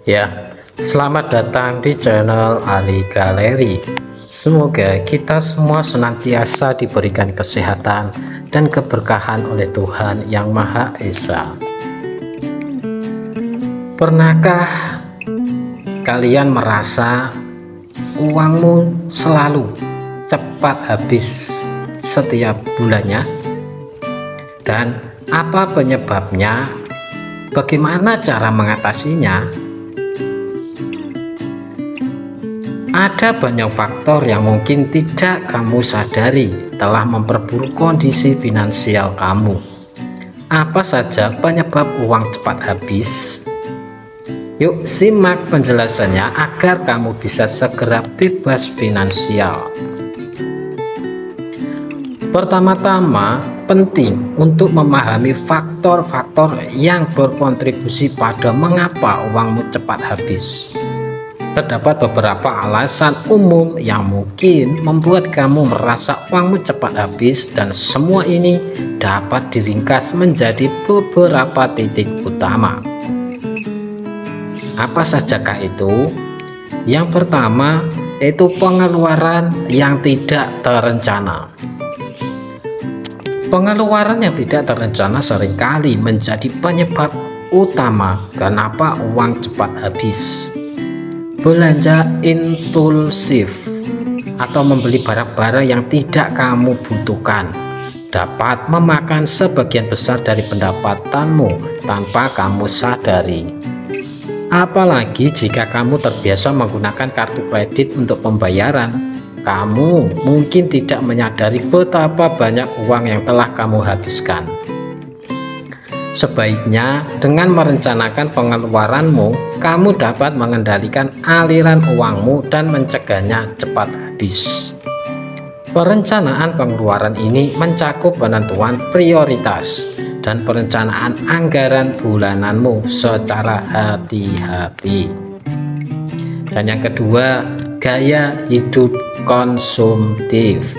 Ya, selamat datang di channel Ali Galeri. Semoga kita semua senantiasa diberikan kesehatan dan keberkahan oleh Tuhan Yang Maha Esa. Pernahkah kalian merasa uangmu selalu cepat habis setiap bulannya? Dan apa penyebabnya? Bagaimana cara mengatasinya? Ada banyak faktor yang mungkin tidak kamu sadari telah memperburuk kondisi finansial kamu. Apa saja penyebab uang cepat habis? Yuk simak penjelasannya agar kamu bisa segera bebas finansial. Pertama-tama, penting untuk memahami faktor-faktor yang berkontribusi pada mengapa uangmu cepat habis. Terdapat beberapa alasan umum yang mungkin membuat kamu merasa uangmu cepat habis, dan semua ini dapat diringkas menjadi beberapa titik utama. Apa sajakah itu? Yang pertama, yaitu pengeluaran yang tidak terencana. Pengeluaran yang tidak terencana seringkali menjadi penyebab utama kenapa uang cepat habis. Belanja impulsif atau membeli barang-barang yang tidak kamu butuhkan dapat memakan sebagian besar dari pendapatanmu tanpa kamu sadari. Apalagi jika kamu terbiasa menggunakan kartu kredit untuk pembayaran, kamu mungkin tidak menyadari betapa banyak uang yang telah kamu habiskan. Sebaiknya dengan merencanakan pengeluaranmu, kamu dapat mengendalikan aliran uangmu dan mencegahnya cepat habis. Perencanaan pengeluaran ini mencakup penentuan prioritas dan perencanaan anggaran bulananmu secara hati-hati. Dan yang kedua, gaya hidup konsumtif.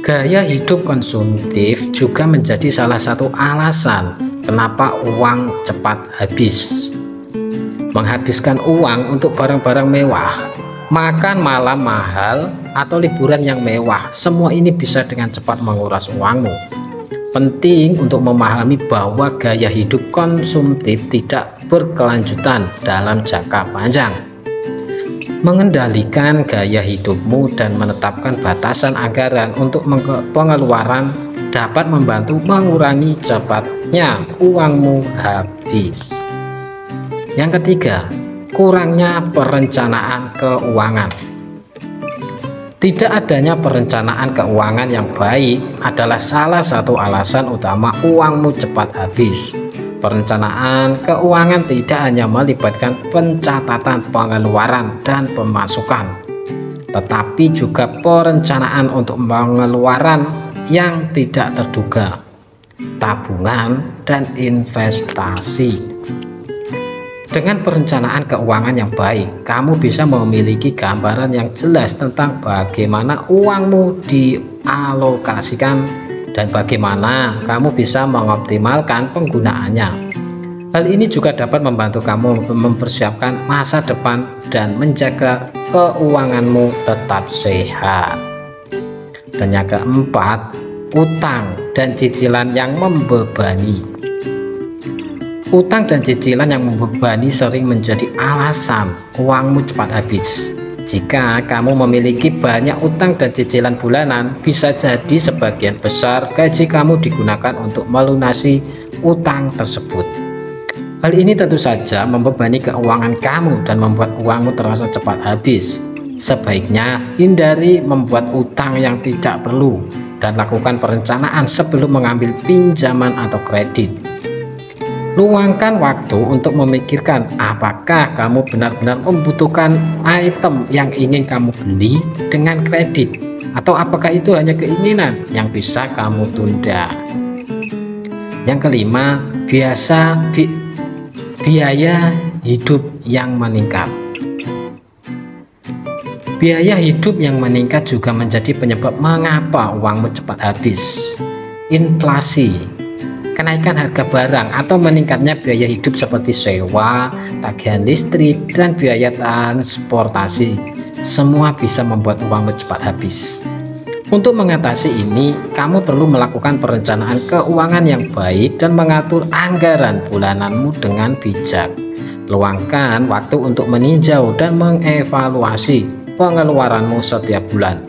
Gaya hidup konsumtif juga menjadi salah satu alasan kenapa uang cepat habis. Menghabiskan uang untuk barang-barang mewah, makan malam mahal, atau liburan yang mewah, semua ini bisa dengan cepat menguras uangmu. Penting untuk memahami bahwa gaya hidup konsumtif tidak berkelanjutan dalam jangka panjang. Mengendalikan gaya hidupmu dan menetapkan batasan anggaran untuk pengeluaran dapat membantu mengurangi cepatnya uangmu habis. Yang ketiga, kurangnya perencanaan keuangan. Tidak adanya perencanaan keuangan yang baik adalah salah satu alasan utama uangmu cepat habis. Perencanaan keuangan tidak hanya melibatkan pencatatan pengeluaran dan pemasukan, tetapi juga perencanaan untuk pengeluaran yang tidak terduga, tabungan, dan investasi. Dengan perencanaan keuangan yang baik, kamu bisa memiliki gambaran yang jelas tentang bagaimana uangmu dialokasikan dan bagaimana kamu bisa mengoptimalkan penggunaannya. Hal ini juga dapat membantu kamu mempersiapkan masa depan dan menjaga keuanganmu tetap sehat. Dan yang keempat, utang dan cicilan yang membebani. Utang dan cicilan yang membebani sering menjadi alasan uangmu cepat habis. Jika kamu memiliki banyak utang dan cicilan bulanan, bisa jadi sebagian besar gaji kamu digunakan untuk melunasi utang tersebut. Hal ini tentu saja membebani keuangan kamu dan membuat uangmu terasa cepat habis. Sebaiknya hindari membuat utang yang tidak perlu dan lakukan perencanaan sebelum mengambil pinjaman atau kredit. Luangkan waktu untuk memikirkan apakah kamu benar-benar membutuhkan item yang ingin kamu beli dengan kredit, atau apakah itu hanya keinginan yang bisa kamu tunda. Yang kelima, biaya hidup yang meningkat. Biaya hidup yang meningkat juga menjadi penyebab mengapa uangmu cepat habis. Inflasi. kenaikan harga barang atau meningkatnya biaya hidup seperti sewa, tagihan listrik, dan biaya transportasi. Semua bisa membuat uangmu cepat habis. Untuk mengatasi ini, kamu perlu melakukan perencanaan keuangan yang baik dan mengatur anggaran bulananmu dengan bijak. Luangkan waktu untuk meninjau dan mengevaluasi pengeluaranmu setiap bulan,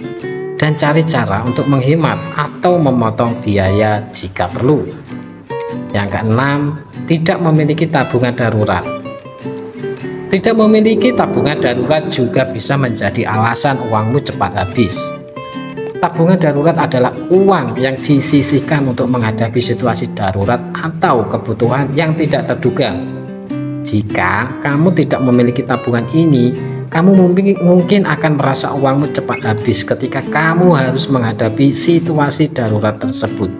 dan cari cara untuk menghemat atau memotong biaya jika perlu. Yang keenam, tidak memiliki tabungan darurat. Tidak memiliki tabungan darurat juga bisa menjadi alasan uangmu cepat habis. Tabungan darurat adalah uang yang disisihkan untuk menghadapi situasi darurat atau kebutuhan yang tidak terduga. Jika kamu tidak memiliki tabungan ini, kamu mungkin akan merasa uangmu cepat habis ketika kamu harus menghadapi situasi darurat tersebut.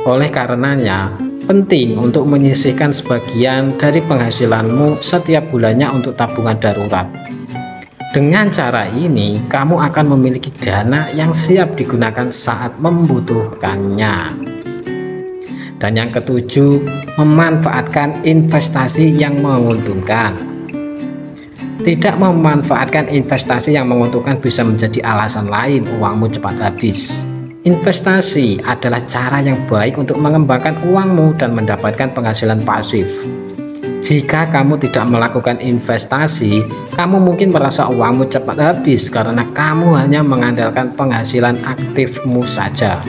Oleh karenanya, penting untuk menyisihkan sebagian dari penghasilanmu setiap bulannya untuk tabungan darurat. Dengan cara ini, kamu akan memiliki dana yang siap digunakan saat membutuhkannya. Dan yang ketujuh, memanfaatkan investasi yang menguntungkan. Tidak memanfaatkan investasi yang menguntungkan bisa menjadi alasan lain uangmu cepat habis. Investasi adalah cara yang baik untuk mengembangkan uangmu dan mendapatkan penghasilan pasif. Jika kamu tidak melakukan investasi, kamu mungkin merasa uangmu cepat habis karena kamu hanya mengandalkan penghasilan aktifmu saja.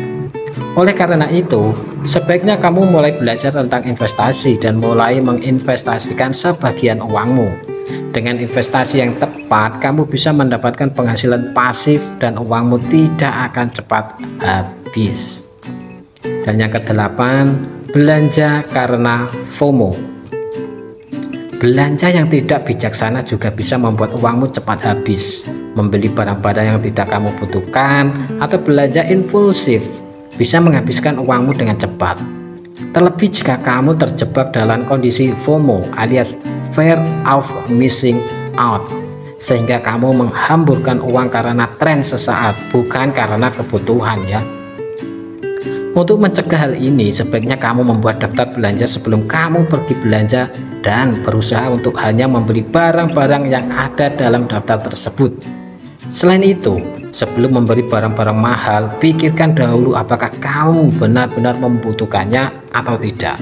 Oleh karena itu, sebaiknya kamu mulai belajar tentang investasi dan mulai menginvestasikan sebagian uangmu. Dengan investasi yang tepat, kamu bisa mendapatkan penghasilan pasif dan uangmu tidak akan cepat habis. Dan yang kedelapan, belanja karena FOMO. Belanja yang tidak bijaksana juga bisa membuat uangmu cepat habis. Membeli barang-barang yang tidak kamu butuhkan atau belanja impulsif bisa menghabiskan uangmu dengan cepat. Terlebih jika kamu terjebak dalam kondisi FOMO alias Fear of Missing Out, sehingga kamu menghamburkan uang karena tren sesaat, bukan karena kebutuhan ya. Untuk mencegah hal ini, sebaiknya kamu membuat daftar belanja sebelum kamu pergi belanja dan berusaha untuk hanya membeli barang-barang yang ada dalam daftar tersebut. Selain itu, sebelum membeli barang-barang mahal, pikirkan dahulu apakah kamu benar-benar membutuhkannya atau tidak.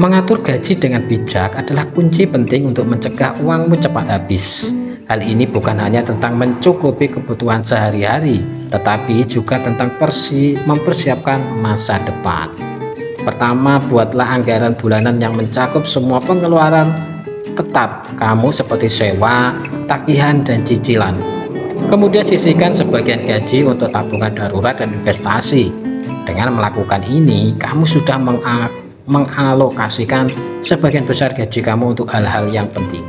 Mengatur gaji dengan bijak adalah kunci penting untuk mencegah uangmu cepat habis. Hal ini bukan hanya tentang mencukupi kebutuhan sehari-hari, tetapi juga tentang mempersiapkan masa depan. Pertama, buatlah anggaran bulanan yang mencakup semua pengeluaran tetap kamu seperti sewa, tagihan, dan cicilan. Kemudian sisihkan sebagian gaji untuk tabungan darurat dan investasi. Dengan melakukan ini, kamu sudah mengalokasikan sebagian besar gaji kamu untuk hal-hal yang penting.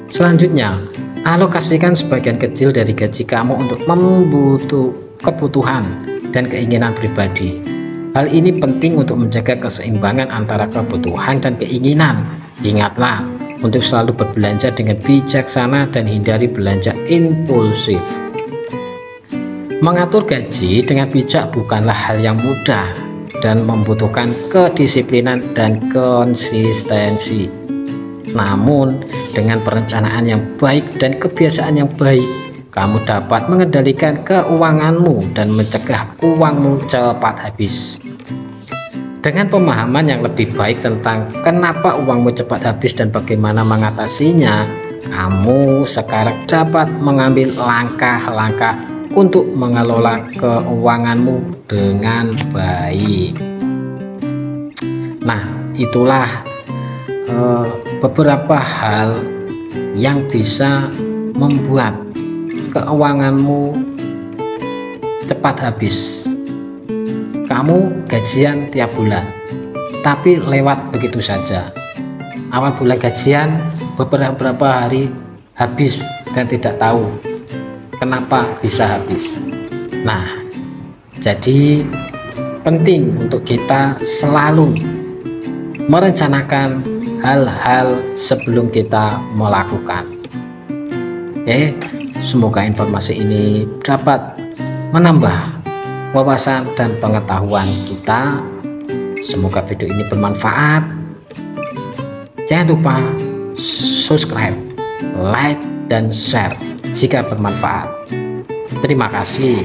Selanjutnya, alokasikan sebagian kecil dari gaji kamu untuk kebutuhan dan keinginan pribadi. Hal ini penting untuk menjaga keseimbangan antara kebutuhan dan keinginan. Ingatlah untuk selalu berbelanja dengan bijaksana dan hindari belanja impulsif. Mengatur gaji dengan bijak bukanlah hal yang mudah dan membutuhkan kedisiplinan dan konsistensi. Namun, dengan perencanaan yang baik dan kebiasaan yang baik, kamu dapat mengendalikan keuanganmu dan mencegah uangmu cepat habis. Dengan pemahaman yang lebih baik tentang kenapa uangmu cepat habis dan bagaimana mengatasinya, kamu sekarang dapat mengambil langkah-langkah untuk mengelola keuanganmu dengan baik. Nah, itulah beberapa hal yang bisa membuat keuanganmu cepat habis. Kamu gajian tiap bulan, tapi lewat begitu saja. Awal bulan gajian, beberapa hari habis dan tidak tahu kenapa bisa habis. Nah, jadi penting untuk kita selalu merencanakan hal-hal sebelum kita melakukan. Oke, semoga informasi ini dapat menambah wawasan dan pengetahuan kita Semoga video ini bermanfaat. Jangan lupa subscribe, like, dan share jika bermanfaat. Terima kasih.